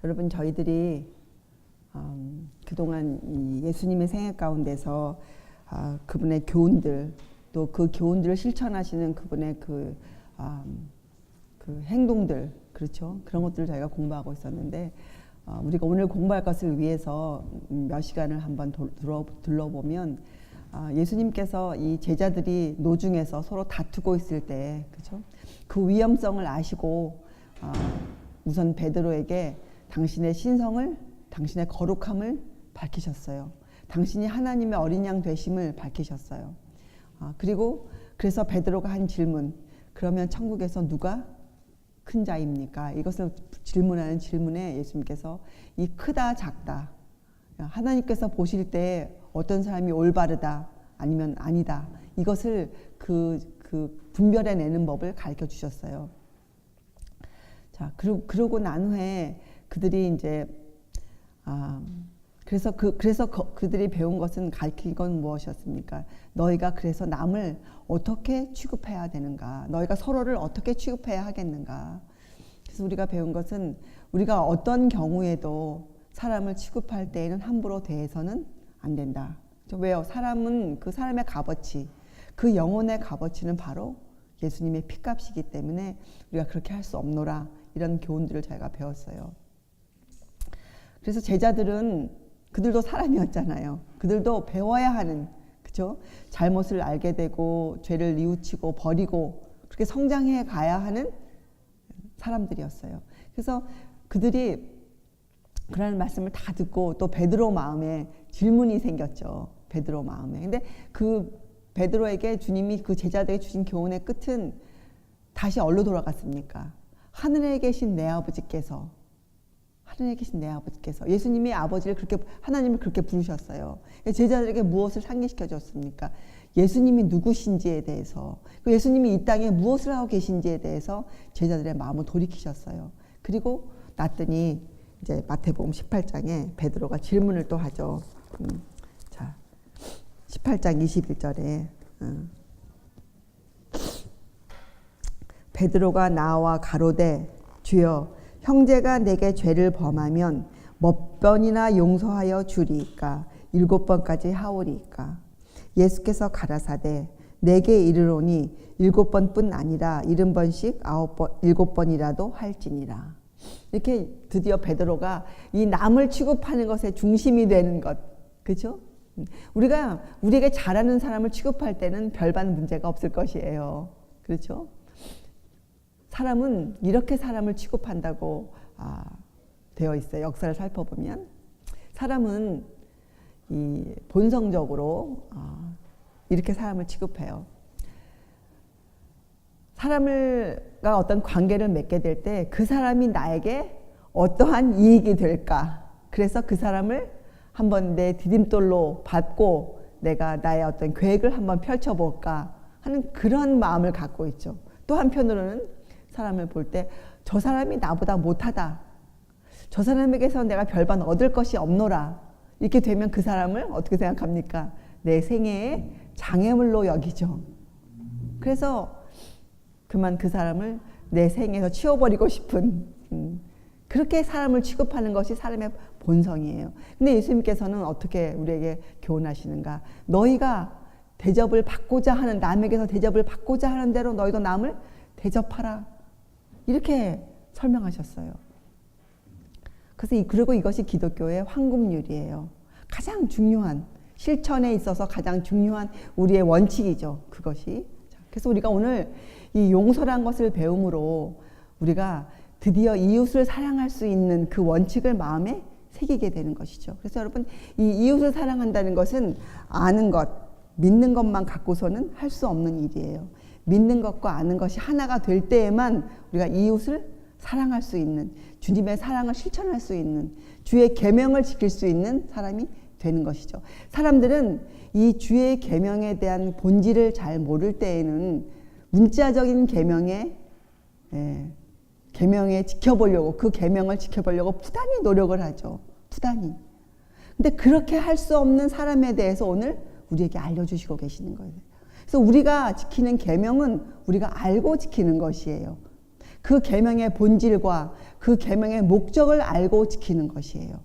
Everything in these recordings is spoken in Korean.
여러분, 저희들이 그동안 이 예수님의 생애 가운데서 그분의 교훈들, 또 그 교훈들을 실천하시는 그분의 그 행동들, 그렇죠? 그런 것들을 저희가 공부하고 있었는데, 우리가 오늘 공부할 것을 위해서 몇 시간을 한번 둘러보면, 예수님께서 이 제자들이 노중에서 서로 다투고 있을 때, 그렇죠? 그 위험성을 아시고 우선 베드로에게 당신의 신성을, 당신의 거룩함을 밝히셨어요. 당신이 하나님의 어린 양 되심을 밝히셨어요. 그리고 그래서 베드로가 한 질문, 그러면 천국에서 누가 큰 자입니까? 이것을 질문하는 질문에 예수님께서 이 크다 작다, 하나님께서 보실 때 어떤 사람이 올바르다 아니면 아니다, 이것을 그 분별해내는 법을 가르쳐 주셨어요. 자, 그러고 난 후에 그들이 이제 그래서 그들이 배운 것은, 가르친 건 무엇이었습니까? 너희가 그래서 남을 어떻게 취급해야 되는가? 너희가 서로를 어떻게 취급해야 하겠는가? 그래서 우리가 배운 것은, 우리가 어떤 경우에도 사람을 취급할 때에는 함부로 대해서는 안 된다. 왜요? 사람은 그 사람의 값어치, 그 영혼의 값어치는 바로 예수님의 피값이기 때문에 우리가 그렇게 할 수 없노라. 이런 교훈들을 저희가 배웠어요. 그래서 제자들은, 그들도 사람이었잖아요. 그들도 배워야 하는, 그죠? 잘못을 알게 되고 죄를 뉘우치고 버리고 그렇게 성장해 가야 하는 사람들이었어요. 그래서 그들이 그런 말씀을 다 듣고 또 베드로 마음에 질문이 생겼죠. 베드로 마음에. 근데 그 베드로에게 주님이 그 제자들에게 주신 교훈의 끝은 다시 어디로 돌아갔습니까? 하늘에 계신 내 아버지께서, 하늘에 계신 내 아버지께서, 예수님이 아버지를 그렇게, 하나님을 그렇게 부르셨어요. 제자들에게 무엇을 상기시켜 줬습니까? 예수님이 누구신지에 대해서, 예수님이 이 땅에 무엇을 하고 계신지에 대해서 제자들의 마음을 돌이키셨어요. 그리고 났더니 이제 마태복음 18장에 베드로가 질문을 또 하죠. 자, 18장 21절에 베드로가 나와 가로되, 주여, 형제가 내게 죄를 범하면 몇 번이나 용서하여 주리이까? 7번까지 하오리이까? 예수께서 가라사대, 내게 이르노니 7번뿐 아니라 70번씩 7번이라도 할지니라. 이렇게 드디어 베드로가 이 남을 취급하는 것의 중심이 되는 것, 그렇죠? 우리가 우리에게 잘하는 사람을 취급할 때는 별반 문제가 없을 것이에요. 그렇죠? 사람은 이렇게 사람을 취급한다고 되어 있어요. 역사를 살펴보면 사람은 이 본성적으로 이렇게 사람을 취급해요. 사람과 어떤 관계를 맺게 될 때 그 사람이 나에게 어떠한 이익이 될까? 그래서 그 사람을 한번 내 디딤돌로 받고 내가 나의 어떤 계획을 한번 펼쳐볼까 하는 그런 마음을 갖고 있죠. 또 한편으로는 사람을 볼 때 저 사람이 나보다 못하다, 저 사람에게서 내가 별반 얻을 것이 없노라, 이렇게 되면 그 사람을 어떻게 생각합니까? 내 생애의 장애물로 여기죠. 그래서 그만 그 사람을 내 생에서 치워버리고 싶은, 그렇게 사람을 취급하는 것이 사람의 본성이에요. 근데 예수님께서는 어떻게 우리에게 교훈하시는가? 너희가 대접을 받고자 하는, 남에게서 대접을 받고자 하는 대로 너희도 남을 대접하라, 이렇게 설명하셨어요. 그리고 이것이 기독교의 황금률이에요. 가장 중요한, 실천에 있어서 가장 중요한 우리의 원칙이죠. 그것이. 그래서 우리가 오늘 이 용서란 것을 배움으로 우리가 드디어 이웃을 사랑할 수 있는 그 원칙을 마음에 새기게 되는 것이죠. 그래서 여러분, 이 이웃을 사랑한다는 것은 아는 것, 믿는 것만 갖고서는 할 수 없는 일이에요. 믿는 것과 아는 것이 하나가 될 때에만 우리가 이웃을 사랑할 수 있는, 주님의 사랑을 실천할 수 있는, 주의 계명을 지킬 수 있는 사람이 되는 것이죠. 사람들은 이 주의 계명에 대한 본질을 잘 모를 때에는 문자적인 계명에 지켜보려고, 그 계명을 지켜보려고 부단히 노력을 하죠. 부단히. 근데 그렇게 할 수 없는 사람에 대해서 오늘 우리에게 알려주시고 계시는 거예요. 그래서 우리가 지키는 계명은 우리가 알고 지키는 것이에요. 그 계명의 본질과 그 계명의 목적을 알고 지키는 것이에요.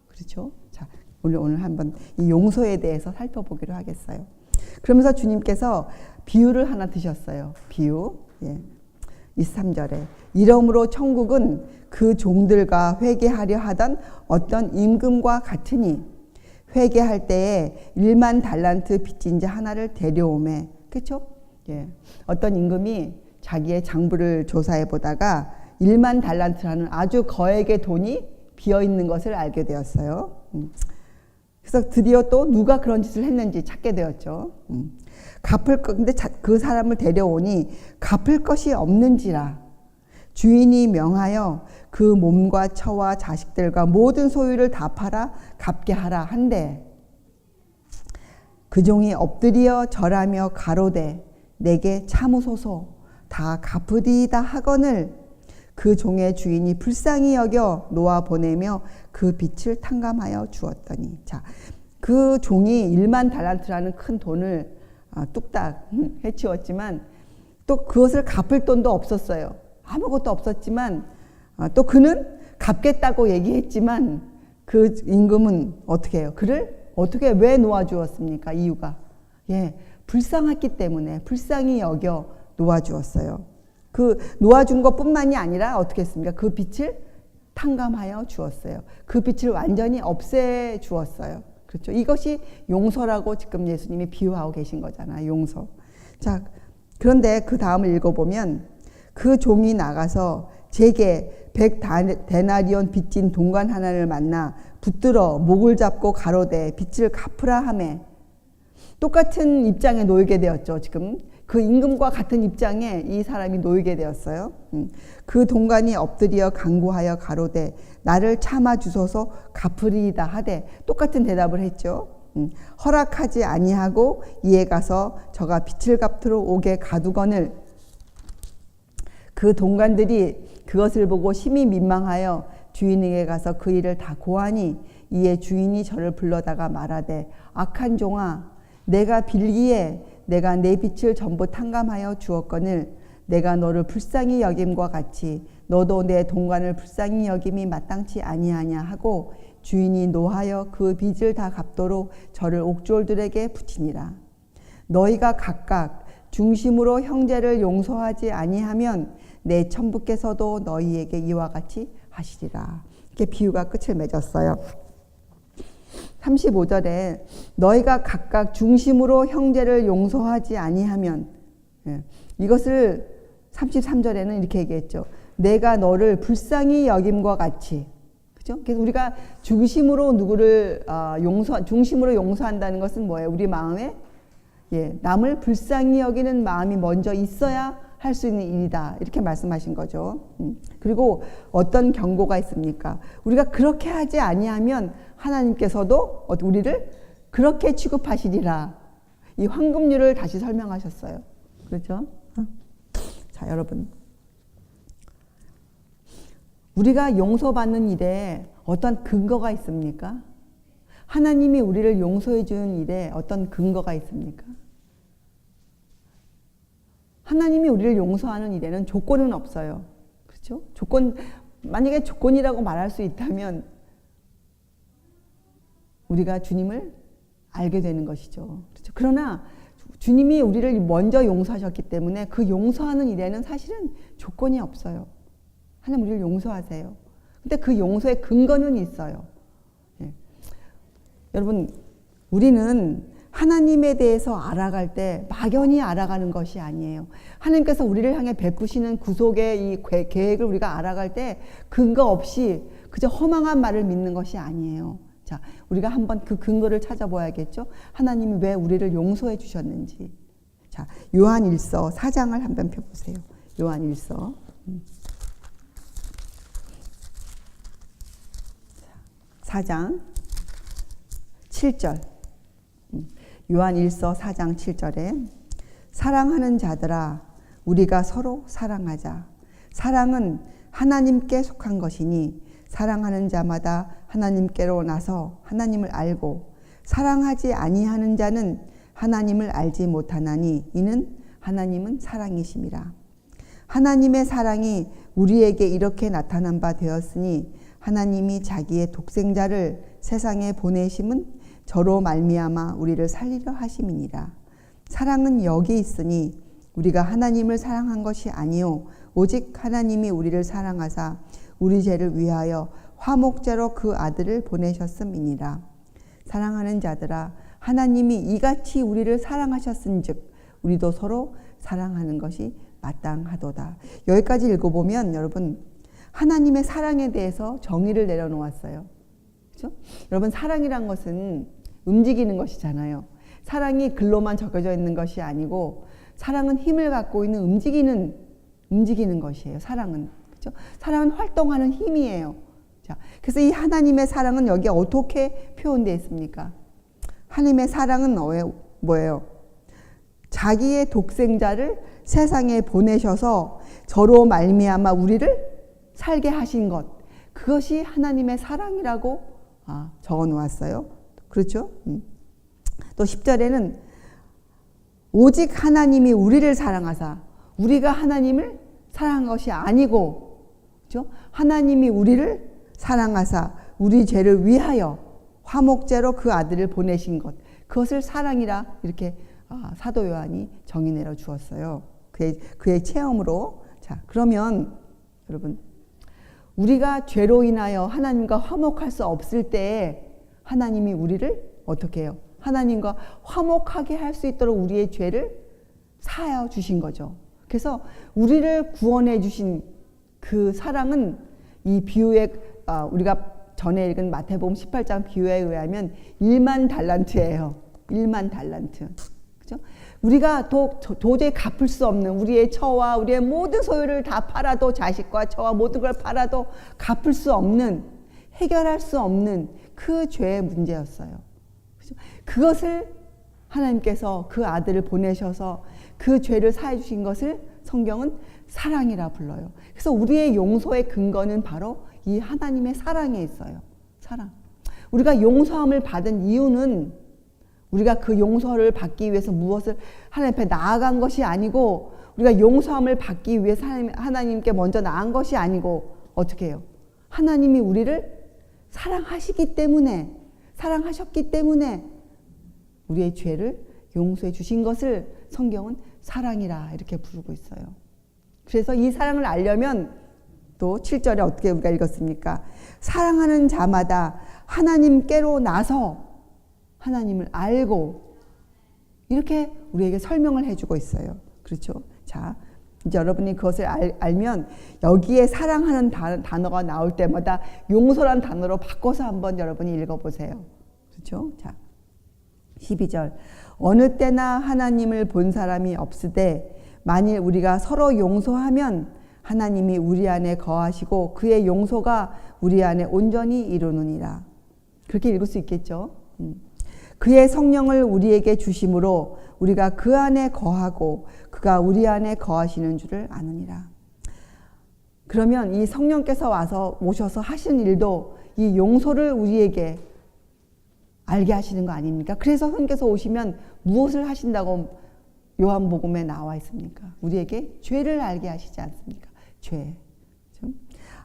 그렇죠? 자, 오늘 한번 이 용서에 대해서 살펴보기로 하겠어요. 그러면서 주님께서 비유를 하나 드셨어요. 비유. 23절에 이러므로 천국은 그 종들과 회개하려 하던 어떤 임금과 같으니 회개할 때에 1만 달란트 빚진 자 하나를 데려오매. 그렇죠? 어떤 임금이 자기의 장부를 조사해 보다가 1만 달란트라는 아주 거액의 돈이 비어 있는 것을 알게 되었어요. 그래서 드디어 또 누가 그런 짓을 했는지 찾게 되었죠. 근데 그 사람을 데려오니 갚을 것이 없는지라 주인이 명하여 그 몸과 처와 자식들과 모든 소유를 다 팔아 갚게 하라 한데 그 종이 엎드려 절하며 가로되 내게 참으소서 다 갚으리이다 하거늘 그 종의 주인이 불쌍히 여겨 놓아 보내며 그 빚을 탕감하여 주었더니 자, 그 종이 1만 달란트라는 큰 돈을 뚝딱 해치웠지만 또 그것을 갚을 돈도 없었어요. 아무것도 없었지만 또 그는 갚겠다고 얘기했지만 그 임금은 어떻게 해요? 그를 어떻게 왜 놓아주었습니까? 이유가 불쌍했기 때문에 불쌍히 여겨 놓아주었어요. 그 놓아준 것뿐만이 아니라 어떻게 했습니까? 그 빚을 탕감하여 주었어요. 그 빚을 완전히 없애 주었어요. 그렇죠? 이것이 용서라고 지금 예수님이 비유하고 계신 거잖아요. 용서. 자, 그런데 그 다음을 읽어보면 그 종이 나가서 제게 100데나리온 빚진 동관 하나를 만나 붙들어 목을 잡고 가로되 빚을 갚으라 하매 똑같은 입장에 놓이게 되었죠. 지금 그 임금과 같은 입장에 이 사람이 놓이게 되었어요. 그 동관이 엎드려 간구하여 가로되 나를 참아 주소서 갚으리이다 하되 똑같은 대답을 했죠. 허락하지 아니하고 이에 가서 저가 빚을 갚으러 오게 가두거늘 그 동관들이 그것을 보고 심히 민망하여 주인에게 가서 그 일을 다 고하니 이에 주인이 저를 불러다가 말하되 악한 종아 내가 빌기에 내가 내 빚을 전부 탕감하여 주었거늘 내가 너를 불쌍히 여김과 같이 너도 내 동관을 불쌍히 여김이 마땅치 아니하냐 하고 주인이 노하여 그 빚을 다 갚도록 저를 옥졸들에게 붙이니라. 너희가 각각 중심으로 형제를 용서하지 아니하면 내 천부께서도 너희에게 이와 같이 하시리라. 이렇게 비유가 끝을 맺었어요. 35절에 너희가 각각 중심으로 형제를 용서하지 아니하면 이것을 33절에는 이렇게 얘기했죠. 내가 너를 불쌍히 여김과 같이. 그죠? 그래서 우리가 중심으로 누구를 중심으로 용서한다는 것은 뭐예요? 우리 마음에 남을 불쌍히 여기는 마음이 먼저 있어야 할 수 있는 일이다. 이렇게 말씀하신 거죠. 그리고 어떤 경고가 있습니까? 우리가 그렇게 하지 아니하면 하나님께서도 우리를 그렇게 취급하시리라. 이 황금률을 다시 설명하셨어요. 그렇죠? 자, 여러분. 우리가 용서받는 일에 어떤 근거가 있습니까? 하나님이 우리를 용서해 주는 일에 어떤 근거가 있습니까? 하나님이 우리를 용서하는 일에는 조건은 없어요. 그렇죠? 만약에 조건이라고 말할 수 있다면 우리가 주님을 알게 되는 것이죠. 그렇죠? 그러나 주님이 우리를 먼저 용서하셨기 때문에 그 용서하는 일에는 사실은 조건이 없어요. 하나님 우리를 용서하세요. 근데 그 용서의 근거는 있어요. 여러분, 우리는 하나님에 대해서 알아갈 때 막연히 알아가는 것이 아니에요. 하나님께서 우리를 향해 베푸시는 구속의 이 계획을 우리가 알아갈 때 근거 없이 그저 허망한 말을 믿는 것이 아니에요. 자, 우리가 한번 그 근거를 찾아봐야겠죠. 하나님이 왜 우리를 용서해 주셨는지. 자, 요한일서 4장을 한번 펴보세요. 요한일서 4장 7절. 요한일서 4장 7절에 사랑하는 자들아 우리가 서로 사랑하자. 사랑은 하나님께 속한 것이니 사랑하는 자마다 하나님께로 나서 하나님을 알고 사랑하지 아니하는 자는 하나님을 알지 못하나니 이는 하나님은 사랑이심이라. 하나님의 사랑이 우리에게 이렇게 나타난 바 되었으니 하나님이 자기의 독생자를 세상에 보내심은 저로 말미암아 우리를 살리려 하심이니라. 사랑은 여기 있으니 우리가 하나님을 사랑한 것이 아니요 오직 하나님이 우리를 사랑하사 우리 죄를 위하여 화목제로 그 아들을 보내셨음이니라. 사랑하는 자들아, 하나님이 이같이 우리를 사랑하셨은즉 우리도 서로 사랑하는 것이 마땅하도다. 여기까지 읽어보면 여러분 하나님의 사랑에 대해서 정의를 내려놓았어요. 그렇죠? 여러분 사랑이란 것은 움직이는 것이잖아요. 사랑이 글로만 적혀져 있는 것이 아니고 사랑은 힘을 갖고 있는 움직이는 것이에요. 사랑은. 그렇죠? 사랑은 활동하는 힘이에요. 자, 그래서 이 하나님의 사랑은 여기에 어떻게 표현되어 있습니까? 하나님의 사랑은 뭐예요? 자기의 독생자를 세상에 보내셔서 저로 말미암아 우리를 살게 하신 것, 그것이 하나님의 사랑이라고 적어 놓았어요. 그렇죠? 또 10절에는 오직 하나님이 우리를 사랑하사, 우리가 하나님을 사랑한 것이 아니고, 그렇죠? 하나님이 우리를 사랑하사 우리 죄를 위하여 화목제로 그 아들을 보내신 것, 그것을 사랑이라 이렇게 사도 요한이 정의 내려 주었어요. 그의 체험으로. 자, 그러면 여러분, 우리가 죄로 인하여 하나님과 화목할 수 없을 때 하나님이 우리를 어떻게 해요? 하나님과 화목하게 할 수 있도록 우리의 죄를 사하여 주신 거죠. 그래서 우리를 구원해 주신 그 사랑은 이 비유에 우리가 전에 읽은 마태복음 18장 비유에 의하면 1만 달란트예요. 1만 달란트. 그죠? 우리가 도저히 갚을 수 없는 우리의 처와 우리의 모든 소유를 다 팔아도, 자식과 처와 모든 걸 팔아도 갚을 수 없는, 해결할 수 없는 그 죄의 문제였어요. 그죠? 그것을 하나님께서 그 아들을 보내셔서 그 죄를 사해 주신 것을 성경은 사랑이라 불러요. 그래서 우리의 용서의 근거는 바로 이 하나님의 사랑에 있어요. 사랑. 우리가 용서함을 받은 이유는 우리가 그 용서를 받기 위해서 무엇을 하나님 앞에 나아간 것이 아니고, 우리가 용서함을 받기 위해서 하나님께 먼저 나아간 것이 아니고, 어떻게 해요? 하나님이 우리를 사랑하셨기 때문에 우리의 죄를 용서해 주신 것을 성경은 사랑이라 이렇게 부르고 있어요. 그래서 이 사랑을 알려면 또 7절에 어떻게 우리가 읽었습니까? 사랑하는 자마다 하나님께로 나서 하나님을 알고, 이렇게 우리에게 설명을 해주고 있어요. 그렇죠? 자, 이제 여러분이 그것을 알면 여기에 사랑하는 단어가 나올 때마다 용서란 단어로 바꿔서 한번 여러분이 읽어보세요. 그렇죠? 자, 12절. 어느 때나 하나님을 본 사람이 없으되 만일 우리가 서로 용서하면 하나님이 우리 안에 거하시고 그의 용서가 우리 안에 온전히 이루느니라. 그렇게 읽을 수 있겠죠? 그의 성령을 우리에게 주심으로 우리가 그 안에 거하고 그가 우리 안에 거하시는 줄을 아느니라. 그러면 이 성령께서 오셔서 하시는 일도 이 용서를 우리에게 알게 하시는 거 아닙니까? 그래서 성령께서 오시면 무엇을 하신다고 요한복음에 나와 있습니까? 우리에게 죄를 알게 하시지 않습니까? 죄.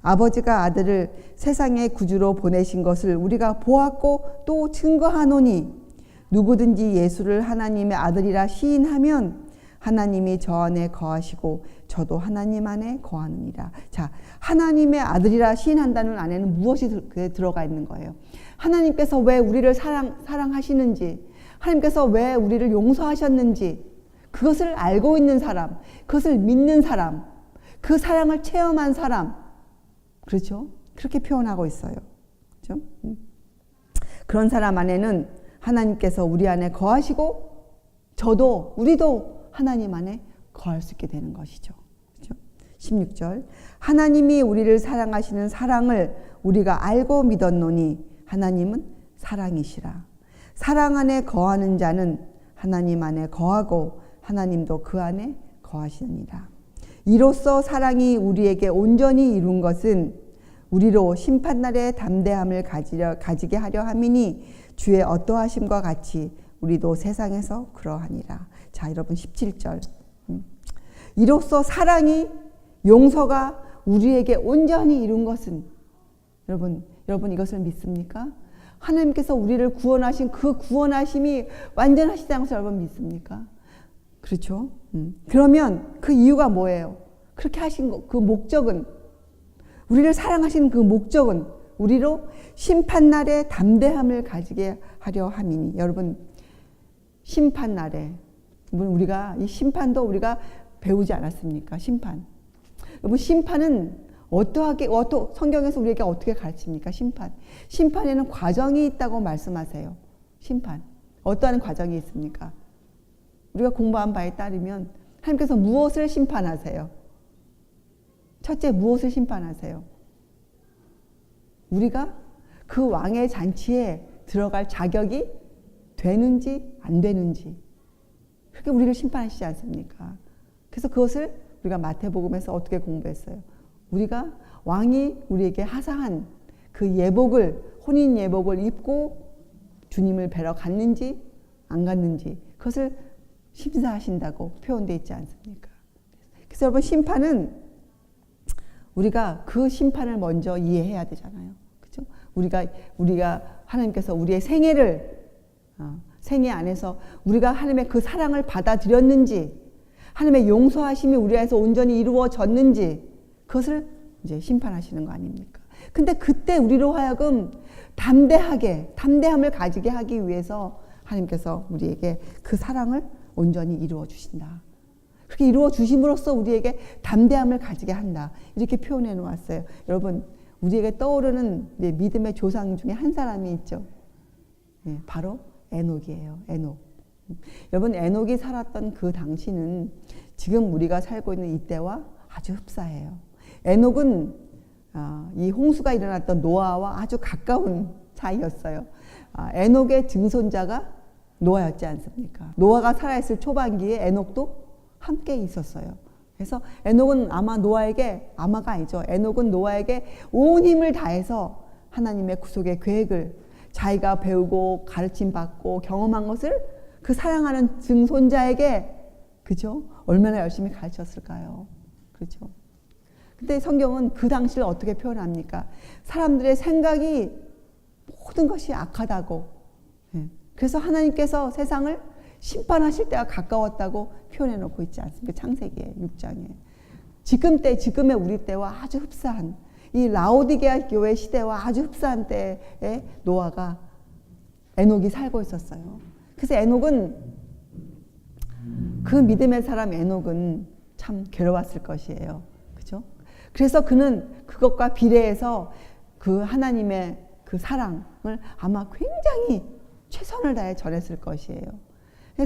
아버지가 아들을 세상의 구주로 보내신 것을 우리가 보았고 또 증거하노니 누구든지 예수를 하나님의 아들이라 시인하면 하나님이 저 안에 거하시고 저도 하나님 안에 거하느니라. 자, 하나님의 아들이라 시인한다는 안에는 무엇이 들어가 있는 거예요? 하나님께서 왜 우리를 사랑하시는지, 하나님께서 왜 우리를 용서하셨는지, 그것을 알고 있는 사람, 그것을 믿는 사람, 그 사랑을 체험한 사람, 그렇죠? 그렇게 표현하고 있어요. 그렇죠? 그런 사람 안에는 하나님께서 우리 안에 거하시고 우리도 하나님 안에 거할 수 있게 되는 것이죠. 그렇죠? 16절. 하나님이 우리를 사랑하시는 사랑을 우리가 알고 믿었노니 하나님은 사랑이시라. 사랑 안에 거하는 자는 하나님 안에 거하고 하나님도 그 안에 거하시느니라. 이로써 사랑이 우리에게 온전히 이룬 것은 우리로 심판날의 담대함을 가지게 하려 함이니 주의 어떠하심과 같이 우리도 세상에서 그러하니라. 자, 여러분 17절. 이로써 사랑이 용서가 우리에게 온전히 이룬 것은 여러분 이것을 믿습니까? 하나님께서 우리를 구원하신 그 구원하심이 완전하시다는 것을 여러분 믿습니까? 그렇죠? 그러면 그 이유가 뭐예요? 그렇게 하신 그 목적은, 우리를 사랑하신 그 목적은 우리로 심판날에 담대함을 가지게 하려 함이니. 여러분, 심판날에 우리가 이 심판도 우리가 배우지 않았습니까? 심판. 여러분, 심판은 성경에서 우리에게 어떻게 가르칩니까? 심판에는 과정이 있다고 말씀하세요. 심판. 어떠한 과정이 있습니까? 우리가 공부한 바에 따르면 하나님께서 무엇을 심판하세요? 첫째, 무엇을 심판하세요? 우리가 그 왕의 잔치에 들어갈 자격이 되는지 안 되는지, 그렇게 우리를 심판하시지 않습니까? 그래서 그것을 우리가 마태복음에서 어떻게 공부했어요? 우리가 왕이 우리에게 하사한 그 예복을, 혼인 예복을 입고 주님을 뵈러 갔는지 안 갔는지, 그것을 심사하신다고 표현되어 있지 않습니까? 그래서 여러분, 심판은 우리가 그 심판을 먼저 이해해야 되잖아요. 그렇죠? 우리가 하나님께서 우리의 생애 안에서 우리가 하나님의 그 사랑을 받아들였는지, 하나님의 용서하심이 우리 안에서 온전히 이루어졌는지, 그것을 이제 심판하시는 거 아닙니까? 근데 그때 우리로 하여금 담대함을 가지게 하기 위해서 하나님께서 우리에게 그 사랑을 온전히 이루어 주신다. 그렇게 이루어 주심으로써 우리에게 담대함을 가지게 한다. 이렇게 표현해 놓았어요. 여러분, 우리에게 떠오르는 믿음의 조상 중에 한 사람이 있죠. 바로 에녹이에요. 에녹. 여러분, 에녹이 살았던 그 당시는 지금 우리가 살고 있는 이때와 아주 흡사해요. 에녹은 이 홍수가 일어났던 노아와 아주 가까운 사이였어요. 에녹의 증손자가 노아였지 않습니까? 노아가 살아있을 초반기에 에녹도 함께 있었어요. 그래서 에녹은 아마가 아니죠. 에녹은 노아에게 온 힘을 다해서 하나님의 구속의 계획을 자기가 배우고 가르침받고 경험한 것을 그 사랑하는 증손자에게, 그죠? 얼마나 열심히 가르쳤을까요? 그렇죠? 근데 성경은 그 당시를 어떻게 표현합니까? 사람들의 생각이 모든 것이 악하다고. 그래서 하나님께서 세상을 심판하실 때가 가까웠다고 표현해 놓고 있지 않습니까? 창세기 6장에. 지금의 우리 때와 아주 흡사한, 이 라오디게아 교회 시대와 아주 흡사한 때에 에녹이 살고 있었어요. 그래서 그 믿음의 사람 에녹은 참 괴로웠을 것이에요. 그죠? 그래서 그는 그것과 비례해서 그 하나님의 그 사랑을 아마 굉장히 최선을 다해 전했을 것이에요.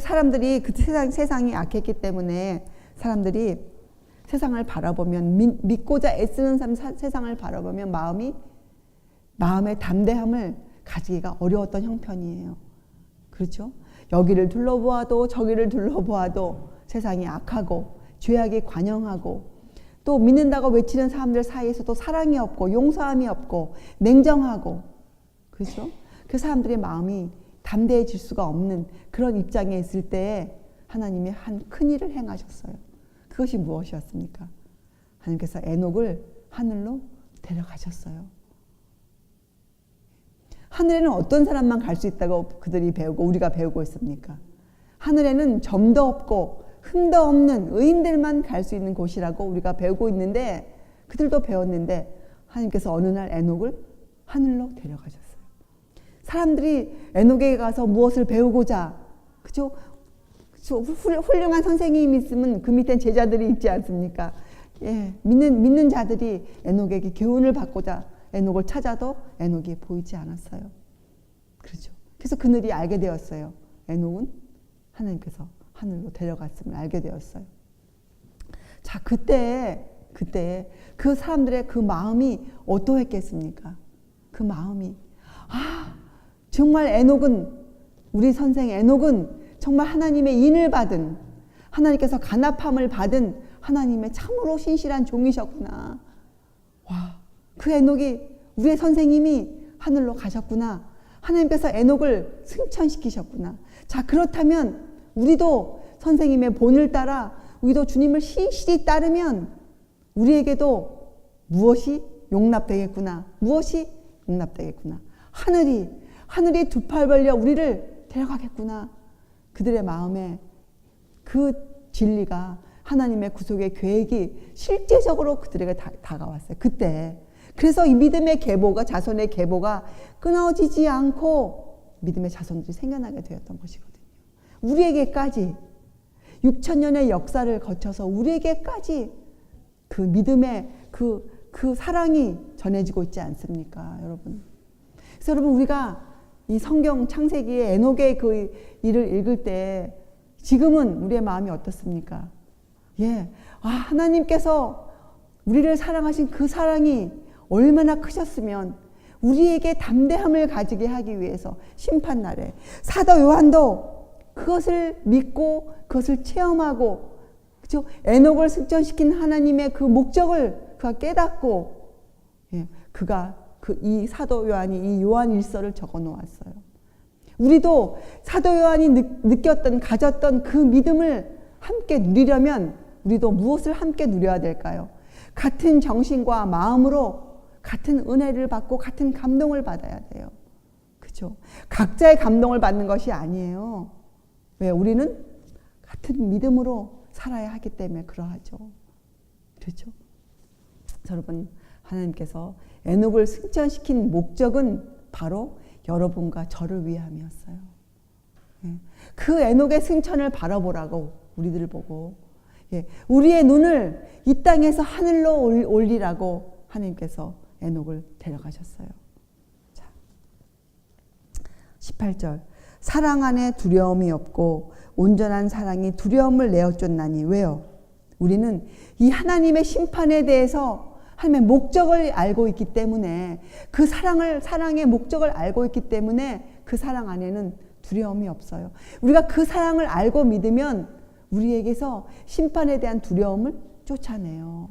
사람들이 그 세상이 악했기 때문에 사람들이 세상을 바라보면, 믿고자 애쓰는 세상을 바라보면 마음의 담대함을 가지기가 어려웠던 형편이에요. 그렇죠? 여기를 둘러보아도 저기를 둘러보아도 세상이 악하고 죄악이 관영하고, 또 믿는다고 외치는 사람들 사이에서도 사랑이 없고 용서함이 없고 냉정하고, 그렇죠? 그 사람들의 마음이 담대해질 수가 없는 그런 입장에 있을 때에 하나님이 한 큰 일을 행하셨어요. 그것이 무엇이었습니까? 하나님께서 에녹을 하늘로 데려가셨어요. 하늘에는 어떤 사람만 갈 수 있다고 그들이 배우고 우리가 배우고 있습니까? 하늘에는 점도 없고 흠도 없는 의인들만 갈 수 있는 곳이라고 우리가 배우고 있는데, 그들도 배웠는데 하나님께서 어느 날 에녹을 하늘로 데려가셨어요. 사람들이 에녹에게 가서 무엇을 배우고자, 그죠? 훌륭한 선생님이 있으면 그 밑엔 제자들이 있지 않습니까? 믿는 자들이 에녹에게 교훈을 받고자 에녹을 찾아도 에녹이 보이지 않았어요. 그렇죠? 그래서 그들이 알게 되었어요. 에녹은 하나님께서 하늘로 데려갔음을 알게 되었어요. 자, 그때 그 사람들의 그 마음이 어떠했겠습니까? 그 마음이, 정말 우리 선생 에녹은 정말 하나님의 인을 받은, 하나님께서 간합함을 받은 하나님의 참으로 신실한 종이셨구나. 와, 그 에녹이, 우리의 선생님이 하늘로 가셨구나. 하나님께서 에녹을 승천시키셨구나. 자, 그렇다면 우리도 선생님의 본을 따라 우리도 주님을 신실히 따르면 우리에게도 무엇이 용납되겠구나. 무엇이 용납되겠구나. 하늘이 두 팔 벌려 우리를 데려가겠구나. 그들의 마음에 그 진리가 하나님의 구속의 계획이 실제적으로 그들에게 다가왔어요. 그때. 그래서 이 믿음의 계보가, 자손의 계보가 끊어지지 않고 믿음의 자손들이 생겨나게 되었던 것이거든요. 우리에게까지 6,000년의 역사를 거쳐서 우리에게까지 그 믿음의 그 사랑이 전해지고 있지 않습니까, 여러분? 그래서 여러분, 우리가 이 성경 창세기의 에녹의 그 일을 읽을 때 지금은 우리의 마음이 어떻습니까? 하나님께서 우리를 사랑하신 그 사랑이 얼마나 크셨으면 우리에게 담대함을 가지게 하기 위해서 심판날에 사도 요한도 그것을 믿고 그것을 체험하고, 그죠? 에녹을 승천시킨 하나님의 그 목적을 그가 깨닫고, 그가 이 사도 요한이 이 요한 일서를 적어 놓았어요. 우리도 사도 요한이 느꼈던, 가졌던 그 믿음을 함께 누리려면 우리도 무엇을 함께 누려야 될까요? 같은 정신과 마음으로 같은 은혜를 받고 같은 감동을 받아야 돼요. 그죠? 각자의 감동을 받는 것이 아니에요. 왜? 우리는 같은 믿음으로 살아야 하기 때문에 그러하죠. 그렇죠? 여러분, 하나님께서 에녹을 승천시킨 목적은 바로 여러분과 저를 위함이었어요. 그 에녹의 승천을 바라보라고 우리들을 보고, 우리의 눈을 이 땅에서 하늘로 올리라고 하나님께서 에녹을 데려가셨어요. 자, 18절. 사랑 안에 두려움이 없고 온전한 사랑이 두려움을 내어쫓나니. 왜요? 우리는 이 하나님의 심판에 대해서 하나님의 목적을 알고 있기 때문에, 그 사랑의 목적을 알고 있기 때문에 그 사랑 안에는 두려움이 없어요. 우리가 그 사랑을 알고 믿으면 우리에게서 심판에 대한 두려움을 쫓아내요.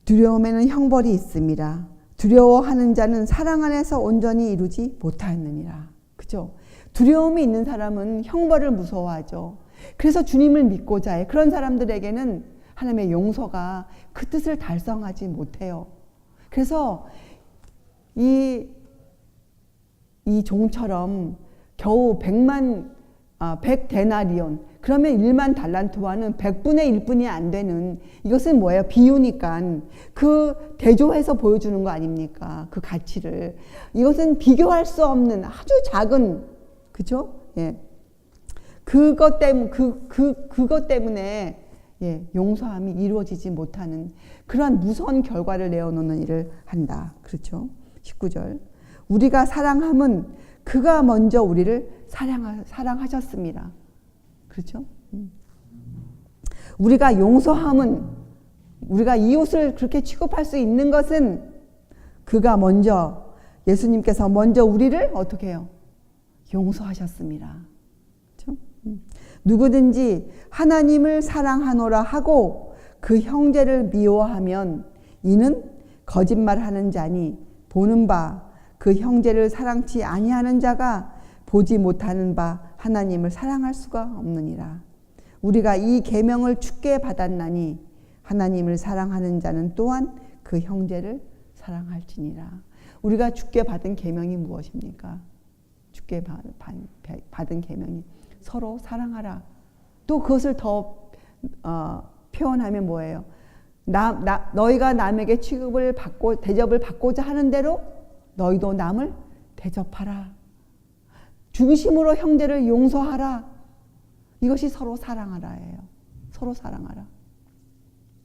두려움에는 형벌이 있음이라. 두려워하는 자는 사랑 안에서 온전히 이루지 못하느니라. 그죠? 두려움이 있는 사람은 형벌을 무서워하죠. 그래서 주님을 믿고자 해. 그런 사람들에게는 하나님의 용서가 그 뜻을 달성하지 못해요. 그래서 이 종처럼 겨우 100데나리온, 그러면 1만 달란트와는 100분의 1뿐이 안 되는, 이것은 뭐예요? 비유니까 그 대조해서 보여주는 거 아닙니까? 그 가치를. 이것은 비교할 수 없는 아주 작은, 그죠? 그것 때문에 용서함이 이루어지지 못하는 그러한 무서운 결과를 내어놓는 일을 한다. 그렇죠? 19절. 우리가 사랑함은 그가 먼저 우리를 사랑하셨습니다. 그렇죠? 우리가 용서함은, 우리가 이웃을 그렇게 취급할 수 있는 것은 그가 먼저, 예수님께서 먼저 우리를 어떻게 해요? 용서하셨습니다. 그렇죠? 누구든지 하나님을 사랑하노라 하고 그 형제를 미워하면 이는 거짓말하는 자니, 보는 바 그 형제를 사랑치 아니하는 자가 보지 못하는 바 하나님을 사랑할 수가 없느니라. 우리가 이 계명을 주께 받았나니 하나님을 사랑하는 자는 또한 그 형제를 사랑할지니라. 우리가 주께 받은 계명이 무엇입니까? 주께 받은 계명이 서로 사랑하라. 또 그것을 더 표현하면 뭐예요? 너희가 남에게 취급을 받고 대접을 받고자 하는 대로 너희도 남을 대접하라. 중심으로 형제를 용서하라. 이것이 서로 사랑하라예요. 서로 사랑하라.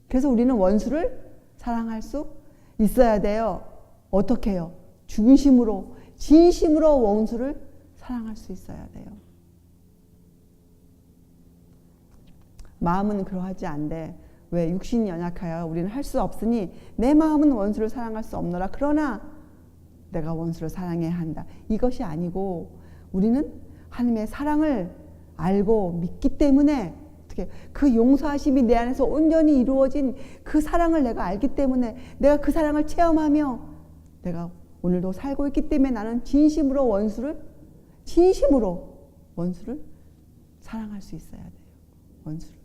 그래서 우리는 원수를 사랑할 수 있어야 돼요. 어떻게 해요? 중심으로, 진심으로 원수를 사랑할 수 있어야 돼요. 마음은 그러하지 않되, 왜? 육신이 연약하여 우리는 할 수 없으니 내 마음은 원수를 사랑할 수 없노라. 그러나 내가 원수를 사랑해야 한다. 이것이 아니고 우리는 하나님의 사랑을 알고 믿기 때문에, 어떻게 그 용서하심이 내 안에서 온전히 이루어진 그 사랑을 내가 알기 때문에, 내가 그 사랑을 체험하며 내가 오늘도 살고 있기 때문에 나는 진심으로 원수를 사랑할 수 있어야 돼요. 원수를.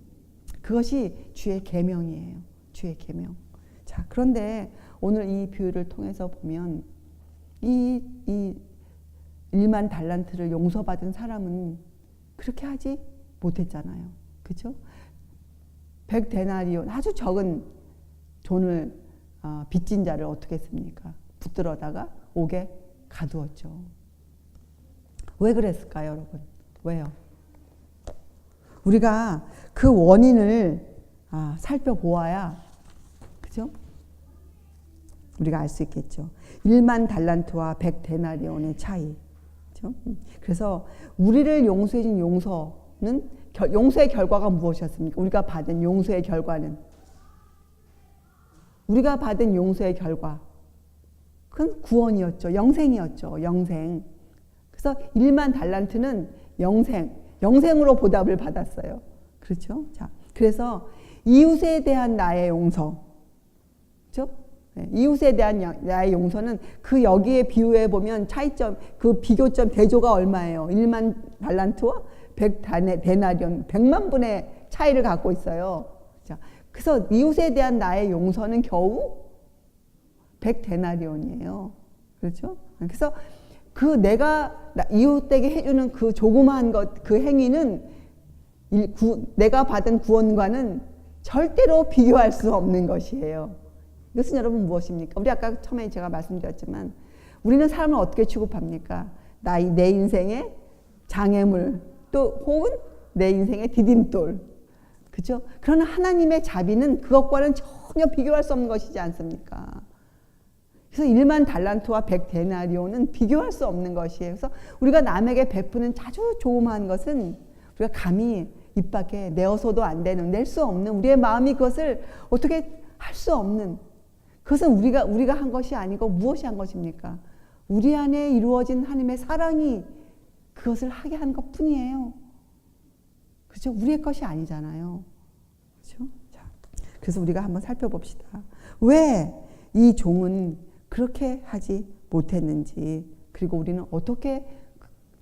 그것이 주의 계명이에요. 주의 계명. 자, 그런데 오늘 이 비유를 통해서 보면 이 1만 달란트를 용서받은 사람은 그렇게 하지 못했잖아요. 그죠? 100데나리온, 아주 적은 돈을 빚진 자를 어떻게 했습니까? 붙들어다가 옥에 가두었죠. 왜 그랬을까요, 여러분? 왜요? 우리가 그 원인을 살펴보아야, 그죠? 우리가 알 수 있겠죠. 1만 달란트와 100데나리온의 차이. 그죠? 그래서 우리를 용서해 준 용서는 용서의 결과가 무엇이었습니까? 우리가 받은 용서의 결과는 우리가 받은 용서의 결과 그건 구원이었죠. 영생이었죠. 영생. 그래서 1만 달란트는 영생으로 보답을 받았어요. 그렇죠? 자, 그래서 이웃에 대한 나의 용서, 그렇죠? 네, 이웃에 대한 나의 용서는 그 여기에 비유해 보면 차이점, 그 비교점 대조가 얼마예요? 1만 달란트와 100데나리온, 100만 분의 차이를 갖고 있어요. 자, 그래서 이웃에 대한 나의 용서는 겨우 100데나리온이에요. 그렇죠? 그래서 그 내가 이웃에게 해주는 그 조그마한 것, 그 행위는 내가 받은 구원과는 절대로 비교할 수 없는 것이에요. 이것은 여러분 무엇입니까? 우리 아까 처음에 제가 말씀드렸지만 우리는 사람을 어떻게 취급합니까? 내 인생의 장애물, 또 혹은 내 인생의 디딤돌. 그죠? 그러나 하나님의 자비는 그것과는 전혀 비교할 수 없는 것이지 않습니까? 그래서 1만 달란트와 100데나리온은 비교할 수 없는 것이에요. 그래서 우리가 남에게 베푸는 아주 조그마한 것은 우리가 감히 입 밖에 내어서도 안 되는, 낼 수 없는, 우리의 마음이 그것을 어떻게 할 수 없는, 그것은 우리가 한 것이 아니고 무엇이 한 것입니까? 우리 안에 이루어진 하나님의 사랑이 그것을 하게 한 것 뿐이에요. 그렇죠? 우리의 것이 아니잖아요. 그렇죠? 자, 그래서 우리가 한번 살펴봅시다. 왜 이 종은 그렇게 하지 못했는지, 그리고 우리는 어떻게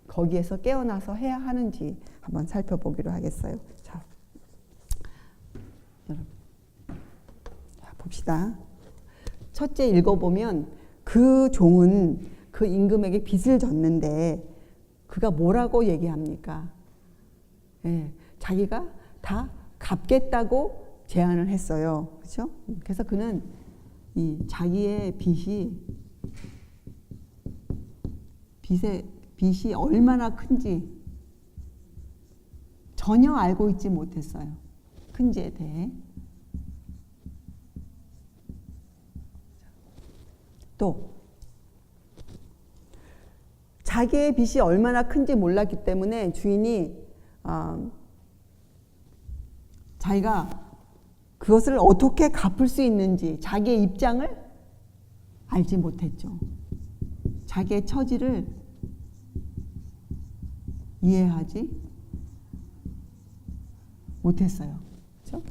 거기에서 깨어나서 해야 하는지 한번 살펴보기로 하겠어요. 자, 여러분, 봅시다. 첫째 읽어보면 그 종은 그 임금에게 빚을 졌는데 그가 뭐라고 얘기합니까? 예, 자기가 다 갚겠다고 제안을 했어요. 그렇죠? 그래서 그는 이 자기의 빚이 얼마나 큰지 전혀 알고 있지 못했어요. 큰지에 대해. 또 자기의 빚이 얼마나 큰지 몰랐기 때문에 주인이 자기가 그것을 어떻게 갚을 수 있는지 자기의 입장을 알지 못했죠. 자기의 처지를 이해하지 못했어요. 그렇죠?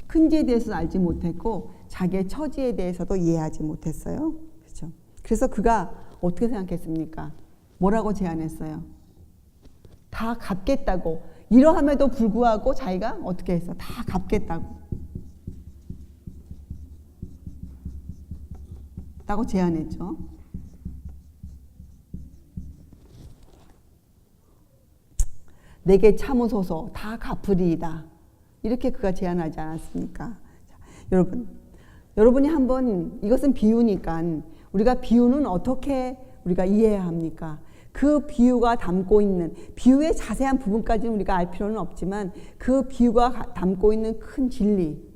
큰지에 대해서도 알지 못했고 자기의 처지에 대해서도 이해하지 못했어요. 그렇죠? 그래서 그가 어떻게 생각했습니까? 뭐라고 제안했어요? 다 갚겠다고. 이러함에도 불구하고 자기가 어떻게 했어? 다 갚겠다고. 라고 제안했죠. 내게 참으소서 다 갚으리이다. 이렇게 그가 제안하지 않았습니까? 자, 여러분이 한번 이것은 비유니까 우리가 비유는 어떻게 우리가 이해해야 합니까? 그 비유가 담고 있는 비유의 자세한 부분까지는 우리가 알 필요는 없지만 그 비유가 담고 있는 큰 진리,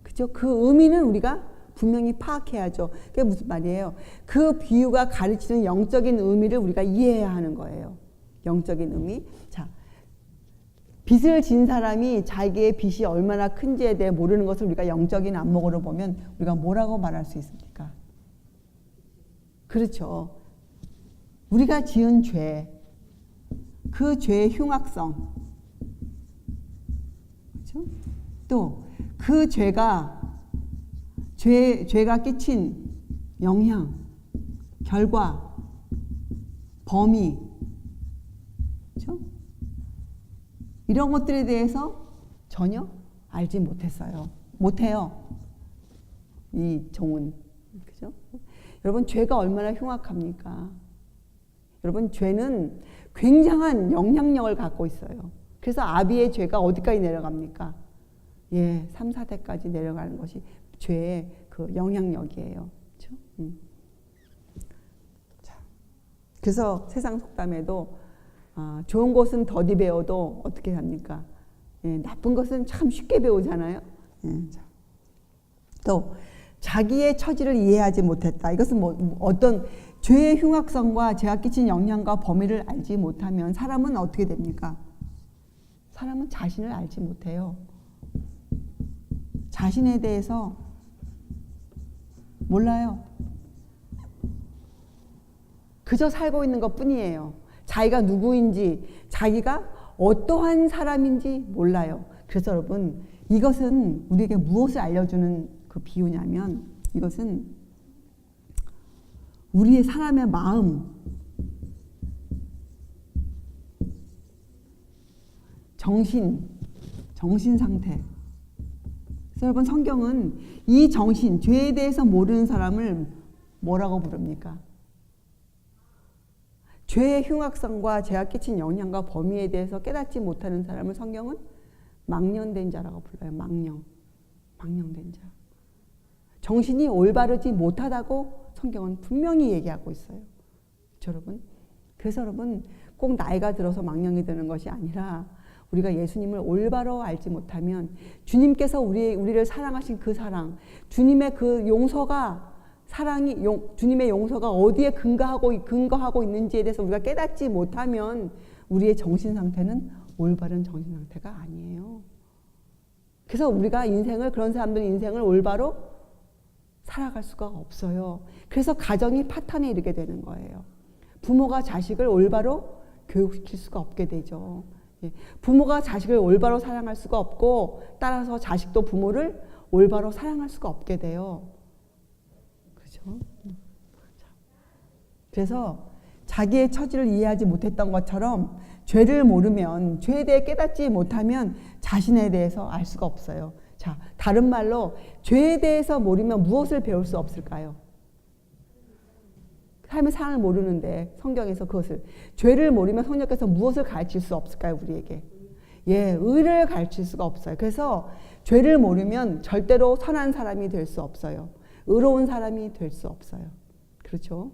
그죠? 그 의미는 우리가 분명히 파악해야죠. 그게 무슨 말이에요? 그 비유가 가르치는 영적인 의미를 우리가 이해해야 하는 거예요. 영적인 의미. 자, 빚을 진 사람이 자기의 빚이 얼마나 큰지에 대해 모르는 것을 우리가 영적인 안목으로 보면 우리가 뭐라고 말할 수 있습니까? 그렇죠. 우리가 지은 죄, 그 죄의 흉악성, 그렇죠? 또 그 죄가 끼친 영향, 결과, 범위, 그렇죠? 이런 것들에 대해서 전혀 알지 못했어요. 못해요. 이 종은. 그죠? 여러분, 죄가 얼마나 흉악합니까? 여러분, 죄는 굉장한 영향력을 갖고 있어요. 그래서 아비의 죄가 어디까지 내려갑니까? 예, 3, 4대까지 내려가는 것이 죄의 그 영향력이에요. 그렇죠? 자, 그래서 세상 속담에도 좋은 것은 더디 배워도 어떻게 합니까? 예, 나쁜 것은 참 쉽게 배우잖아요. 예, 자. 또 자기의 처지를 이해하지 못했다. 이것은 어떤 죄의 흉악성과 죄가 끼친 영향과 범위를 알지 못하면 사람은 어떻게 됩니까? 사람은 자신을 알지 못해요. 자신에 대해서 몰라요. 그저 살고 있는 것 뿐이에요. 자기가 누구인지, 자기가 어떠한 사람인지 몰라요. 그래서 여러분, 이것은 우리에게 무엇을 알려주는 그 비유냐면, 이것은 우리의 사람의 마음, 정신 상태. 그래서 여러분, 성경은 이 정신, 죄에 대해서 모르는 사람을 뭐라고 부릅니까? 죄의 흉악성과 죄가 끼친 영향과 범위에 대해서 깨닫지 못하는 사람을 성경은 망령된 자라고 불러요. 망령된 자. 정신이 올바르지 못하다고 성경은 분명히 얘기하고 있어요. 그렇죠, 여러분? 그래서 여러분, 꼭 나이가 들어서 망령이 되는 것이 아니라 우리가 예수님을 올바로 알지 못하면 주님께서 우리를 사랑하신 그 사랑, 주님의 그 용서가 주님의 용서가 어디에 근거하고 있는지에 대해서 우리가 깨닫지 못하면 우리의 정신 상태는 올바른 정신 상태가 아니에요. 그래서 우리가 그런 사람들 인생을 올바로 살아갈 수가 없어요. 그래서 가정이 파탄에 이르게 되는 거예요. 부모가 자식을 올바로 교육시킬 수가 없게 되죠. 부모가 자식을 올바로 사랑할 수가 없고, 따라서 자식도 부모를 올바로 사랑할 수가 없게 돼요. 그렇죠? 그래서 자기의 처지를 이해하지 못했던 것처럼 죄를 모르면, 죄에 대해 깨닫지 못하면 자신에 대해서 알 수가 없어요. 자, 다른 말로 죄에 대해서 모르면 무엇을 배울 수 없을까요? 삶의 사랑을 모르는데 성경에서 그것을, 죄를 모르면 성령께서 무엇을 가르칠 수 없을까요, 우리에게? 예, 의를 가르칠 수가 없어요. 그래서 죄를 모르면 절대로 선한 사람이 될 수 없어요. 의로운 사람이 될 수 없어요. 그렇죠?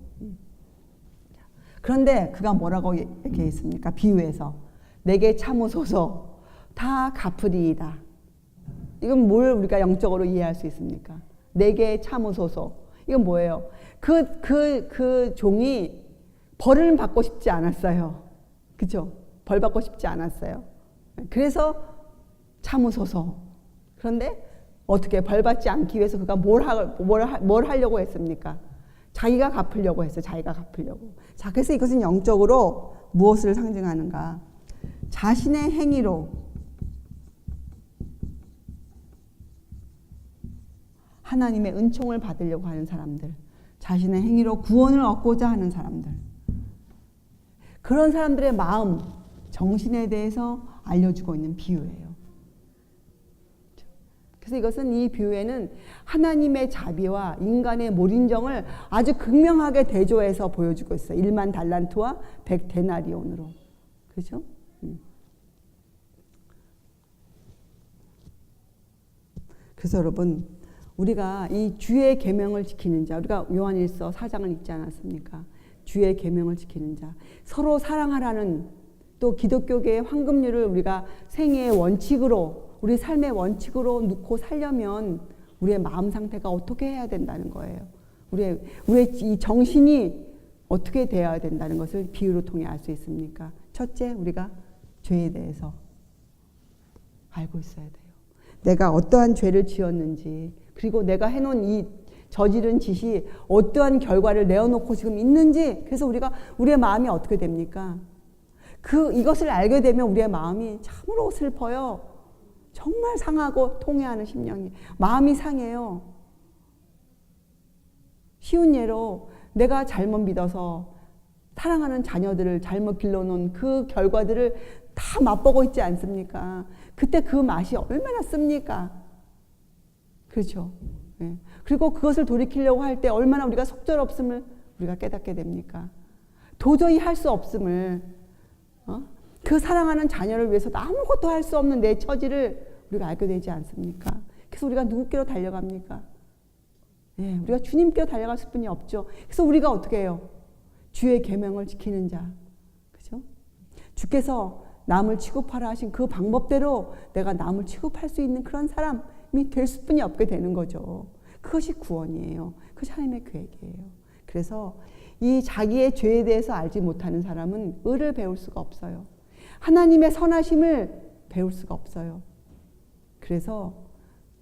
그런데 그가 뭐라고 얘기했습니까? 비유에서 내게 참으소서 다 갚으리이다. 이건 뭘 우리가 영적으로 이해할 수 있습니까? 내게 참으소서. 이건 뭐예요? 그 종이 벌을 받고 싶지 않았어요. 그죠? 벌 받고 싶지 않았어요. 그래서 참으소서. 그런데 어떻게 벌 받지 않기 위해서 그가 뭘 하려고 했습니까? 자기가 갚으려고 했어요. 자기가 갚으려고. 자, 그래서 이것은 영적으로 무엇을 상징하는가? 자신의 행위로 하나님의 은총을 받으려고 하는 사람들, 자신의 행위로 구원을 얻고자 하는 사람들, 그런 사람들의 마음, 정신에 대해서 알려주고 있는 비유예요. 그래서 이것은, 이 비유에는 하나님의 자비와 인간의 몰인정을 아주 극명하게 대조해서 보여주고 있어요. 1만 달란트와 100데나리온으로. 그렇죠? 그래서 여러분, 우리가 이 주의 계명을 지키는 자, 우리가 요한일서 4장을 읽지 않았습니까? 주의 계명을 지키는 자, 서로 사랑하라는, 또 기독교계의 황금률을 우리가 생애의 원칙으로, 우리 삶의 원칙으로 놓고 살려면 우리의 마음 상태가 어떻게 해야 된다는 거예요. 우리의 이 정신이 어떻게 되어야 된다는 것을 비유로 통해 알 수 있습니까? 첫째, 우리가 죄에 대해서 알고 있어야 돼요. 내가 어떠한 죄를 지었는지, 그리고 내가 해놓은 이 저지른 짓이 어떠한 결과를 내어놓고 지금 있는지, 그래서 우리의 마음이 어떻게 됩니까? 이것을 알게 되면 우리의 마음이 참으로 슬퍼요. 정말 상하고 통해하는 심령이, 마음이 상해요. 쉬운 예로 내가 잘못 믿어서 사랑하는 자녀들을 잘못 길러놓은 그 결과들을 다 맛보고 있지 않습니까? 그때 그 맛이 얼마나 씁니까? 그렇죠. 예. 그리고 그것을 돌이키려고 할 때 얼마나 우리가 속절없음을 우리가 깨닫게 됩니까? 도저히 할 수 없음을, 그 사랑하는 자녀를 위해서 아무것도 할 수 없는 내 처지를 우리가 알게 되지 않습니까? 그래서 우리가 누구께로 달려갑니까? 예, 우리가 주님께로 달려갈 수뿐이 없죠. 그래서 우리가 어떻게 해요? 주의 계명을 지키는 자, 그죠? 주께서 남을 취급하라 하신 그 방법대로 내가 남을 취급할 수 있는 그런 사람이 될 수뿐이 없게 되는 거죠. 그것이 구원이에요. 그것이 하나님의 계획이에요. 그래서 이 자기의 죄에 대해서 알지 못하는 사람은 의를 배울 수가 없어요. 하나님의 선하심을 배울 수가 없어요. 그래서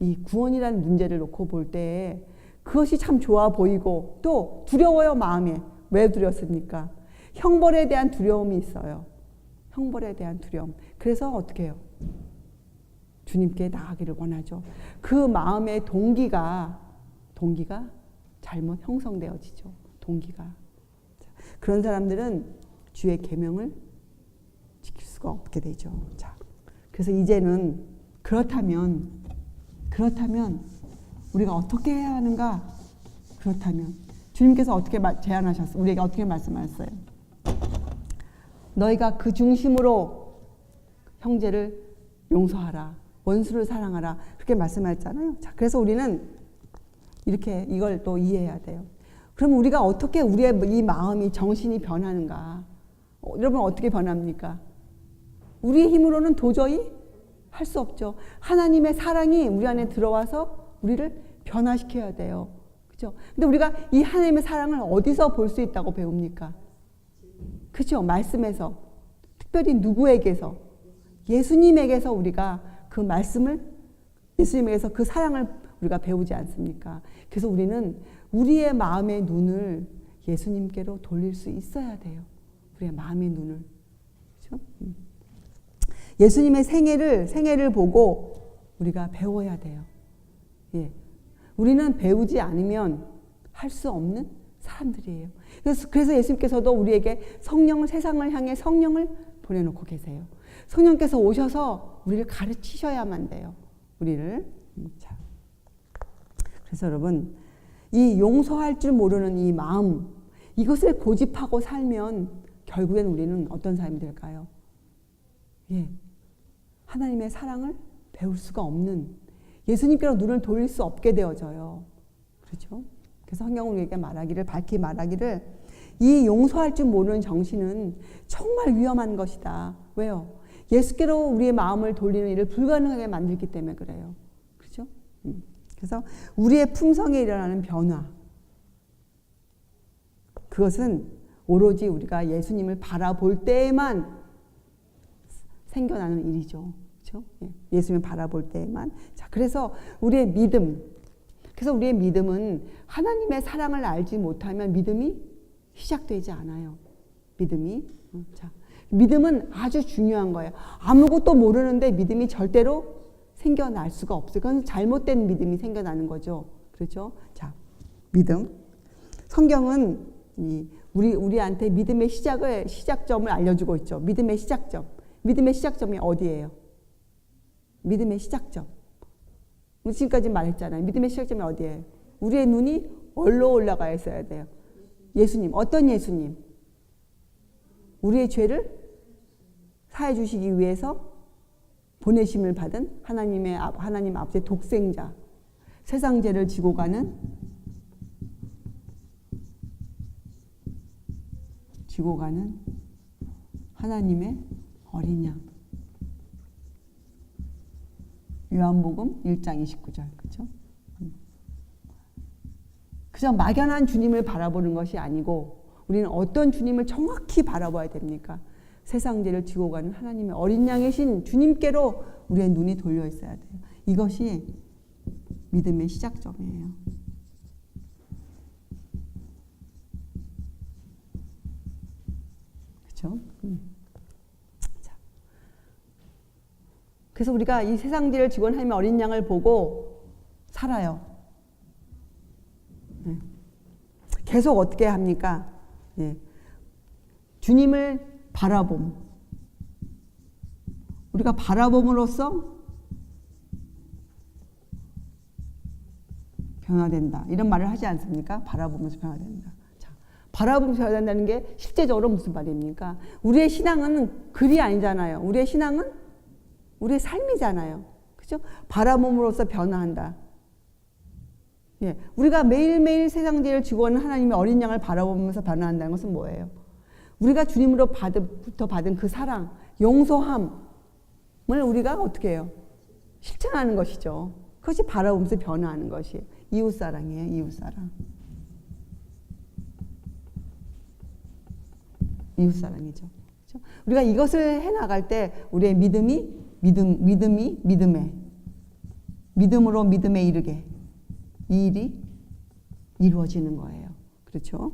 이 구원이라는 문제를 놓고 볼 때 그것이 참 좋아 보이고 또 두려워요, 마음에. 왜 두렵습니까? 형벌에 대한 두려움이 있어요. 형벌에 대한 두려움. 그래서 어떻게 해요? 주님께 나아가기를 원하죠. 그 마음의 동기가 잘못 형성되어지죠. 동기가. 그런 사람들은 주의 계명을 지킬 수가 없게 되죠. 자, 그래서 이제는 그렇다면 우리가 어떻게 해야 하는가? 그렇다면 주님께서 어떻게 제안하셨어요? 우리에게 어떻게 말씀하셨어요? 너희가 그 중심으로 형제를 용서하라. 원수를 사랑하라. 그렇게 말씀하셨잖아요. 자, 그래서 우리는 이렇게 이걸 또 이해해야 돼요. 그럼 우리가 어떻게 우리의 이 마음이 정신이 변하는가? 여러분 어떻게 변합니까? 우리의 힘으로는 도저히 할 수 없죠. 하나님의 사랑이 우리 안에 들어와서 우리를 변화시켜야 돼요. 그죠? 근데 우리가 이 하나님의 사랑을 어디서 볼 수 있다고 배웁니까? 그죠? 말씀에서. 특별히 누구에게서? 예수님에게서 우리가 그 말씀을, 예수님에게서 그 사랑을 우리가 배우지 않습니까? 그래서 우리는 우리의 마음의 눈을 예수님께로 돌릴 수 있어야 돼요. 우리의 마음의 눈을. 그렇죠? 예수님의 생애를 보고 우리가 배워야 돼요. 예. 우리는 배우지 않으면 할 수 없는 사람들이에요. 그래서 예수님께서도 우리에게 성령을, 세상을 향해 성령을 보내놓고 계세요. 성령께서 오셔서 우리를 가르치셔야만 돼요. 우리를. 자. 그래서 여러분, 이 용서할 줄 모르는 이 마음, 이것을 고집하고 살면 결국엔 우리는 어떤 사람이 될까요? 예. 하나님의 사랑을 배울 수가 없는, 예수님께로 눈을 돌릴 수 없게 되어져요. 그렇죠? 그래서 성경은 우리에게 밝히 말하기를 이 용서할 줄 모르는 정신은 정말 위험한 것이다. 왜요? 예수께로 우리의 마음을 돌리는 일을 불가능하게 만들기 때문에 그래요. 그렇죠? 그래서 우리의 품성에 일어나는 변화, 그것은 오로지 우리가 예수님을 바라볼 때에만 생겨나는 일이죠. 그렇죠? 예수님을 바라볼 때에만. 자, 그래서 우리의 믿음은 하나님의 사랑을 알지 못하면 믿음이 시작되지 않아요. 믿음은 아주 중요한 거예요. 아무것도 모르는데 믿음이 절대로 생겨날 수가 없어요. 그건 잘못된 믿음이 생겨나는 거죠. 그렇죠? 자, 믿음. 성경은 우리한테 믿음의 시작점을 알려주고 있죠. 믿음의 시작점. 믿음의 시작점이 어디예요? 믿음의 시작점. 지금까지 말했잖아요. 믿음의 시작점이 어디예요? 우리의 눈이 어디로 올라가 있어야 돼요? 예수님. 어떤 예수님? 우리의 죄를 사해 주시기 위해서 보내심을 받은 하나님 앞에 독생자, 세상 죄를 지고 가는 하나님의 어린 양. 요한복음 1장 29절. 그렇죠? 그저 막연한 주님을 바라보는 것이 아니고 우리는 어떤 주님을 정확히 바라봐야 됩니까? 세상 죄를 지고 가는 하나님의 어린 양이신 주님께로 우리의 눈이 돌려 있어야 돼요. 이것이 믿음의 시작점이에요. 그렇죠? 그래서 우리가 이 세상 죄를 지고 온 하나님의 어린 양을 보고 살아요. 네. 계속 어떻게 합니까? 네. 주님을 바라봄. 우리가 바라봄으로써 변화된다. 이런 말을 하지 않습니까? 바라보면서 변화된다. 자, 바라보면서 변화된다는 게 실제적으로 무슨 말입니까? 우리의 신앙은 글이 아니잖아요. 우리의 신앙은 우리의 삶이잖아요. 그죠? 바라봄으로써 변화한다. 예, 우리가 매일매일 세상죄를 지고 오는 하나님의 어린 양을 바라보면서 변화한다는 것은 뭐예요? 우리가 주님으로부터 받은 그 사랑, 용서함을 우리가 어떻게 해요? 실천하는 것이죠. 그것이 바라보면서 변화하는 것이에요. 이웃사랑이에요. 이웃사랑. 이웃사랑이죠. 그렇죠? 우리가 이것을 해나갈 때 우리의 믿음으로 믿음에 이르게 이 일이 이루어지는 거예요. 그렇죠?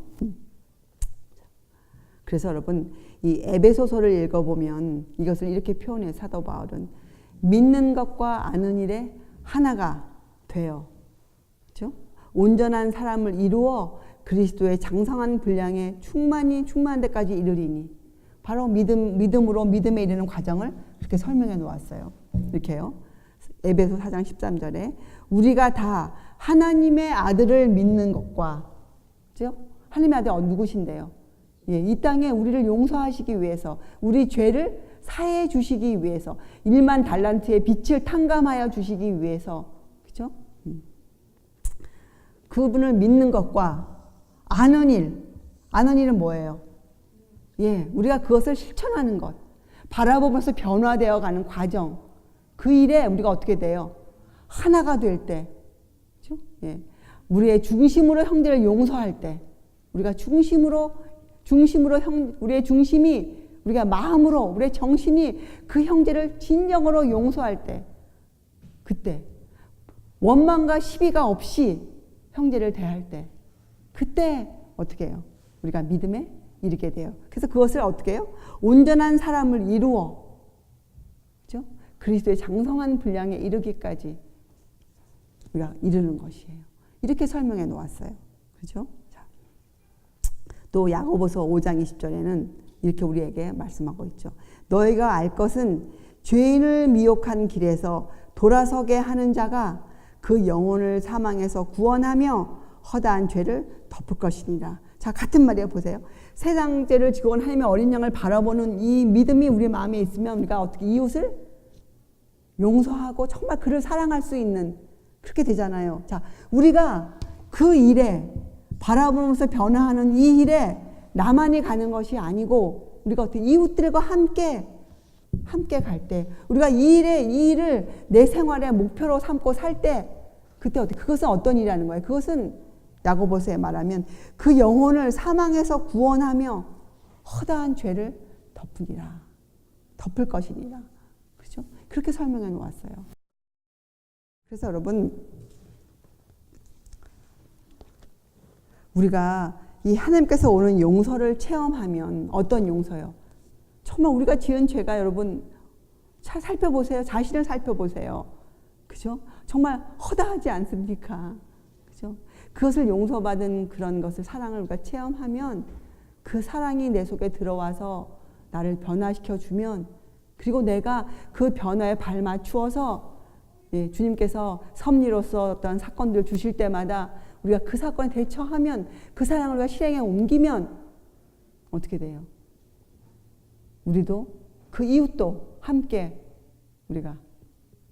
그래서 여러분 이 에베소서를 읽어보면 이것을 이렇게 표현해요. 사도 바울은 믿는 것과 아는 일에 하나가 돼요. 그렇죠? 온전한 사람을 이루어 그리스도의 장성한 분량에 충만한 데까지 이르리니 바로 믿음으로 믿음에 이르는 과정을 그렇게 설명해 놓았어요. 이렇게요. 에베소 4장 13절에 우리가 다 하나님의 아들을 믿는 것과, 그렇죠? 하나님의 아들 누구신데요? 예, 이 땅에 우리를 용서하시기 위해서, 우리 죄를 사해 주시기 위해서, 1만 달란트의 빛을 탕감하여 주시기 위해서, 그렇죠? 그분을 믿는 것과 아는 일은 뭐예요? 예, 우리가 그것을 실천하는 것, 바라보면서 변화되어 가는 과정, 그 일에 우리가 어떻게 돼요? 하나가 될 때, 그렇죠? 예, 우리의 중심으로 형제를 용서할 때, 우리가 우리의 중심이, 우리가 마음으로, 우리의 정신이 그 형제를 진정으로 용서할 때, 그때 원망과 시비가 없이 형제를 대할 때, 그때 어떻게 해요? 우리가 믿음에 이르게 돼요. 그래서 그것을 어떻게 해요? 온전한 사람을 이루어, 그렇죠? 그리스도의 장성한 분량에 이르기까지 우리가 이르는 것이에요. 이렇게 설명해 놓았어요. 그렇죠? 자, 또 야고보서 5장 20절에는 이렇게 우리에게 말씀하고 있죠. 너희가 알 것은 죄인을 미혹한 길에서 돌아서게 하는 자가 그 영혼을 사망에서 구원하며 허다한 죄를 덮을 것이니라. 자, 같은 말이에요. 보세요. 세상 죄를 지고 온 하나님의 어린 양을 바라보는 이 믿음이 우리 마음에 있으면 우리가 어떻게 이웃을 용서하고 정말 그를 사랑할 수 있는, 그렇게 되잖아요. 자, 우리가 그 일에 바라보면서 변화하는 이 일에 나만이 가는 것이 아니고 우리가 어떻게 이웃들과 함께 갈 때, 우리가 이 일을 내 생활의 목표로 삼고 살 때, 그때 어떻게, 그것은 어떤 일이라는 거예요? 그것은 야고보서에 말하면 그 영혼을 사망에서 구원하며 허다한 죄를 덮을 것이니라. 그렇죠? 그렇게 설명해 놓았어요. 그래서 여러분, 우리가 이 하나님께서 오는 용서를 체험하면, 어떤 용서요? 정말 우리가 지은 죄가, 여러분 잘 살펴보세요. 자신을 살펴보세요. 그죠? 정말 허다하지 않습니까? 그죠? 그것을 용서받은 그런 것을, 사랑을 우리가 체험하면 그 사랑이 내 속에 들어와서 나를 변화시켜 주면, 그리고 내가 그 변화에 발맞추어서, 예, 주님께서 섭리로서 어떤 사건들을 주실 때마다 우리가 그 사건에 대처하면, 그 사랑을 우리가 실행에 옮기면 어떻게 돼요? 우리도 그 이웃도 함께 우리가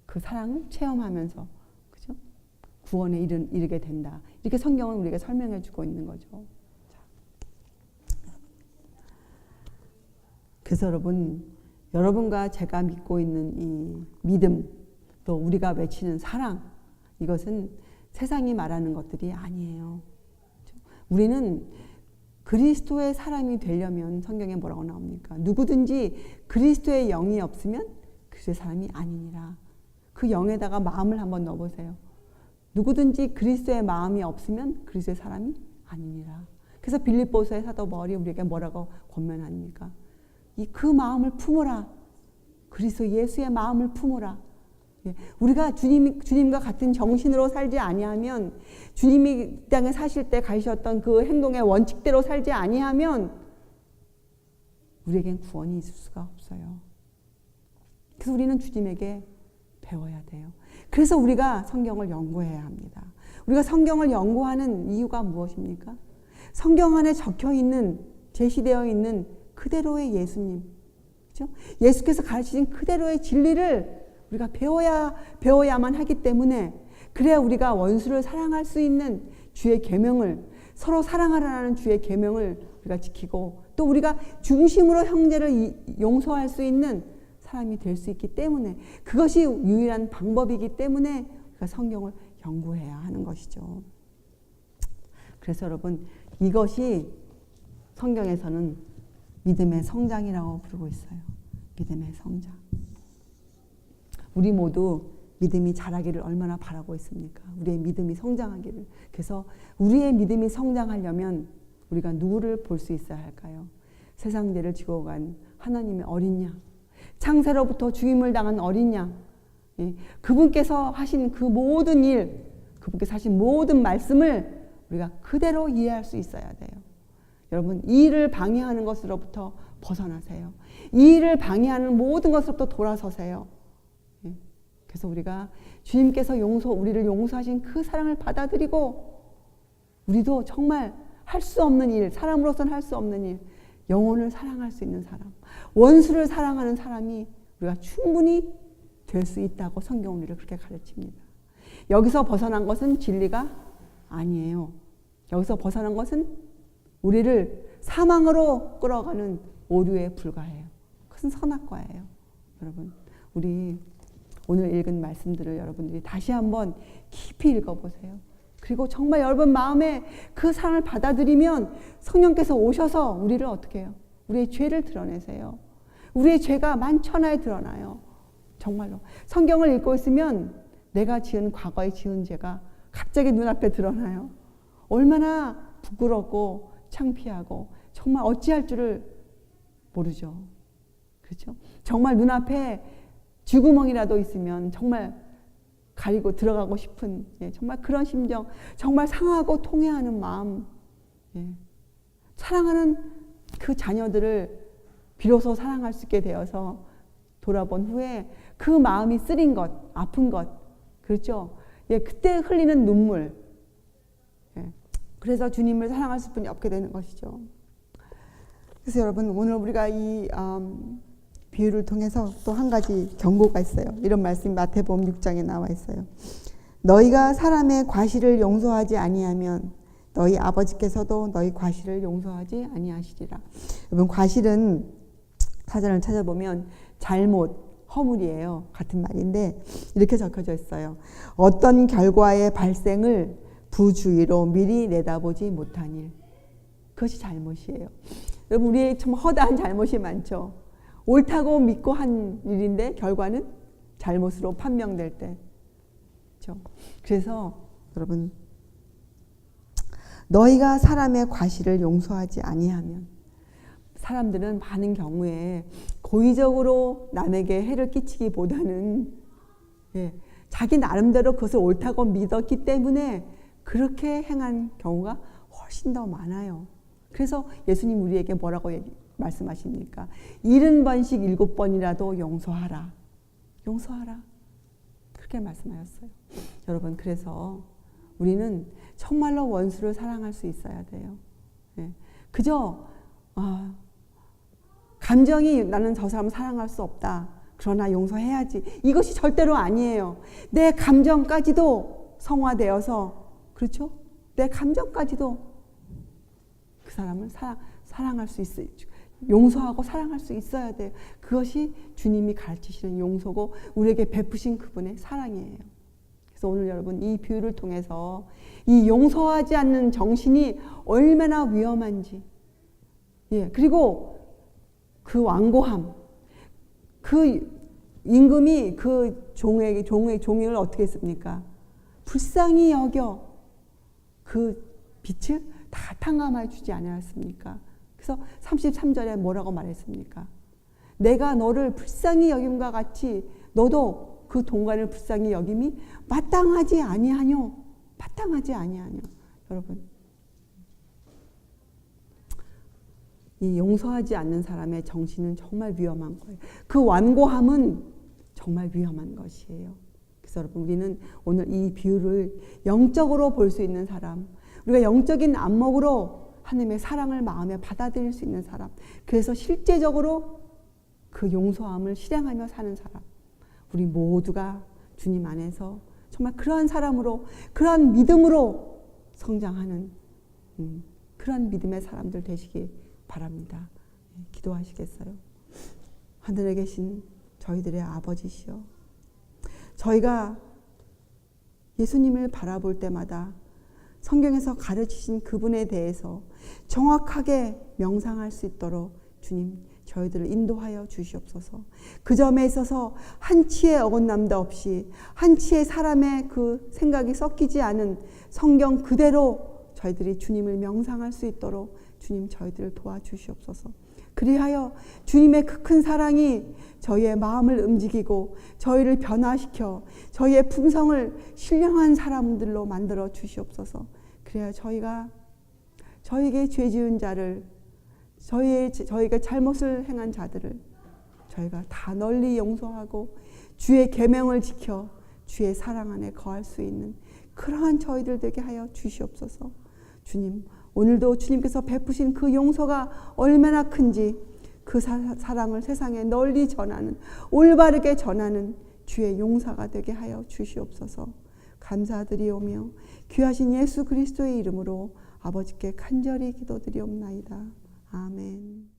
그 사랑을 체험하면서, 그죠? 구원에 이르게 된다. 이렇게 성경은 우리에게 설명해 주고 있는 거죠. 그래서 여러분과 제가 믿고 있는 이 믿음, 또 우리가 외치는 사랑, 이것은 세상이 말하는 것들이 아니에요. 우리는 그리스도의 사람이 되려면 성경에 뭐라고 나옵니까? 누구든지 그리스도의 영이 없으면 그리스도의 사람이 아니니라. 그 영에다가 마음을 한번 넣어보세요. 누구든지 그리스도의 마음이 없으면 그리스도의 사람이 아니니라. 그래서 빌립보서의 사도 바울이 우리에게 뭐라고 권면합니까? 그 마음을 품으라. 그리스도 예수의 마음을 품으라. 우리가 주님과 같은 정신으로 살지 아니하면, 주님이 땅에 사실 때 가셨던 그 행동의 원칙대로 살지 아니하면 우리에겐 구원이 있을 수가 없어요. 그래서 우리는 주님에게 배워야 돼요. 그래서 우리가 성경을 연구해야 합니다. 우리가 성경을 연구하는 이유가 무엇입니까? 성경 안에 적혀 있는, 제시되어 있는 그대로의 예수님, 그렇죠? 예수께서 가르치신 그대로의 진리를 우리가 배워야만 하기 때문에, 그래야 우리가 원수를 사랑할 수 있는 주의 계명을, 서로 사랑하라는 주의 계명을 우리가 지키고, 또 우리가 중심으로 형제를 용서할 수 있는 사람이 될 수 있기 때문에, 그것이 유일한 방법이기 때문에 우리가 성경을 연구해야 하는 것이죠. 그래서 여러분, 이것이 성경에서는 믿음의 성장이라고 부르고 있어요. 믿음의 성장. 우리 모두 믿음이 자라기를 얼마나 바라고 있습니까? 우리의 믿음이 성장하기를. 그래서 우리의 믿음이 성장하려면 우리가 누구를 볼 수 있어야 할까요? 세상죄를 지고 간 하나님의 어린 양, 창세로부터 죽임을 당한 어린 양, 그분께서 하신 그 모든 일, 그분께서 하신 모든 말씀을 우리가 그대로 이해할 수 있어야 돼요. 여러분, 이 일을 방해하는 것으로부터 벗어나세요. 이 일을 방해하는 모든 것으로부터 돌아서세요. 그래서 우리가 주님께서 우리를 용서하신 그 사랑을 받아들이고, 우리도 정말 할 수 없는 일, 사람으로서는 할 수 없는 일, 영혼을 사랑할 수 있는 사람, 원수를 사랑하는 사람이 우리가 충분히 될 수 있다고 성경은 우리를 그렇게 가르칩니다. 여기서 벗어난 것은 진리가 아니에요. 여기서 벗어난 것은 우리를 사망으로 끌어가는 오류에 불과해요. 그것은 선악과예요. 여러분, 우리 오늘 읽은 말씀들을 여러분들이 다시 한번 깊이 읽어보세요. 그리고 정말 여러분 마음에 그 사랑을 받아들이면 성령께서 오셔서 우리를 어떻게 해요? 우리의 죄를 드러내세요. 우리의 죄가 만천하에 드러나요. 정말로. 성경을 읽고 있으면 내가 과거에 지은 죄가 갑자기 눈앞에 드러나요. 얼마나 부끄럽고 창피하고 정말 어찌할 줄을 모르죠. 그렇죠? 정말 눈앞에 쥐구멍이라도 있으면 정말 가리고 들어가고 싶은, 정말 그런 심정, 정말 상하고 통회하는 마음, 사랑하는 그 자녀들을 비로소 사랑할 수 있게 되어서 돌아본 후에 그 마음이 쓰린 것, 아픈 것, 그렇죠? 그때 흘리는 눈물, 그래서 주님을 사랑할 수뿐이 없게 되는 것이죠. 그래서 여러분, 오늘 우리가 이 비유를 통해서 또 한 가지 경고가 있어요. 이런 말씀이 마태복음 6장에 나와 있어요. 너희가 사람의 과실을 용서하지 아니하면 너희 아버지께서도 너희 과실을 용서하지 아니하시리라. 여러분, 과실은 사전을 찾아보면 잘못, 허물이에요. 같은 말인데 이렇게 적혀져 있어요. 어떤 결과의 발생을 부주의로 미리 내다보지 못한 일. 그것이 잘못이에요. 여러분, 우리의 참 허다한 잘못이 많죠. 옳다고 믿고 한 일인데 결과는 잘못으로 판명될 때. 그렇죠? 그래서 여러분, 너희가 사람의 과실을 용서하지 아니하면, 사람들은 많은 경우에 고의적으로 남에게 해를 끼치기보다는 자기 나름대로 그것을 옳다고 믿었기 때문에 그렇게 행한 경우가 훨씬 더 많아요. 그래서 예수님 우리에게 뭐라고 말씀하십니까? 70번씩 7번이라도 용서하라. 용서하라. 그렇게 말씀하셨어요. 여러분, 그래서 우리는 정말로 원수를 사랑할 수 있어야 돼요. 그저 감정이 나는 저 사람을 사랑할 수 없다, 그러나 용서해야지, 이것이 절대로 아니에요. 내 감정까지도 성화되어서, 그렇죠? 내 감정까지도 그 사람을 사랑할 수 있어요. 용서하고 사랑할 수 있어야 돼요. 그것이 주님이 가르치시는 용서고 우리에게 베푸신 그분의 사랑이에요. 그래서 오늘 여러분, 이 비유를 통해서 이 용서하지 않는 정신이 얼마나 위험한지, 그리고 그 완고함, 그 임금이 그 종을 어떻게 했습니까? 불쌍히 여겨 그 빛을 다 탕감해 주지 않았습니까? 그래서 33절에 뭐라고 말했습니까? 내가 너를 불쌍히 여김과 같이 너도 그 동관을 불쌍히 여김이 마땅하지 아니하뇨. 마땅하지 아니하뇨. 여러분, 이 용서하지 않는 사람의 정신은 정말 위험한 거예요. 그 완고함은 정말 위험한 것이에요. 그래서 여러분 우리는 오늘 이 비유를 영적으로 볼 수 있는 사람, 우리가 영적인 안목으로 하나님의 사랑을 마음에 받아들일 수 있는 사람, 그래서 실제적으로 그 용서함을 실행하며 사는 사람, 우리 모두가 주님 안에서 정말 그러한 사람으로, 그러한 믿음으로 성장하는 그런 믿음의 사람들 되시기 바랍니다. 기도하시겠어요? 하늘에 계신 저희들의 아버지시여, 저희가 예수님을 바라볼 때마다 성경에서 가르치신 그분에 대해서 정확하게 명상할 수 있도록 주님 저희들을 인도하여 주시옵소서. 그 점에 있어서 한치의 어긋남도 없이 한치의 사람의 그 생각이 섞이지 않은 성경 그대로 저희들이 주님을 명상할 수 있도록 주님 저희들을 도와주시옵소서. 그리하여 주님의 그 큰 사랑이 저희의 마음을 움직이고 저희를 변화시켜 저희의 품성을 신령한 사람들로 만들어 주시옵소서. 그래야 저희가 저희에게 죄 지은 자를, 저희가 잘못을 행한 자들을 저희가 다 널리 용서하고 주의 계명을 지켜 주의 사랑 안에 거할 수 있는 그러한 저희들 되게 하여 주시옵소서. 주님, 오늘도 주님께서 베푸신 그 용서가 얼마나 큰지 그 사랑을 세상에 널리 전하는, 올바르게 전하는 주의 용사가 되게 하여 주시옵소서. 감사드리오며 귀하신 예수 그리스도의 이름으로 아버지께 간절히 기도드리옵나이다. 아멘.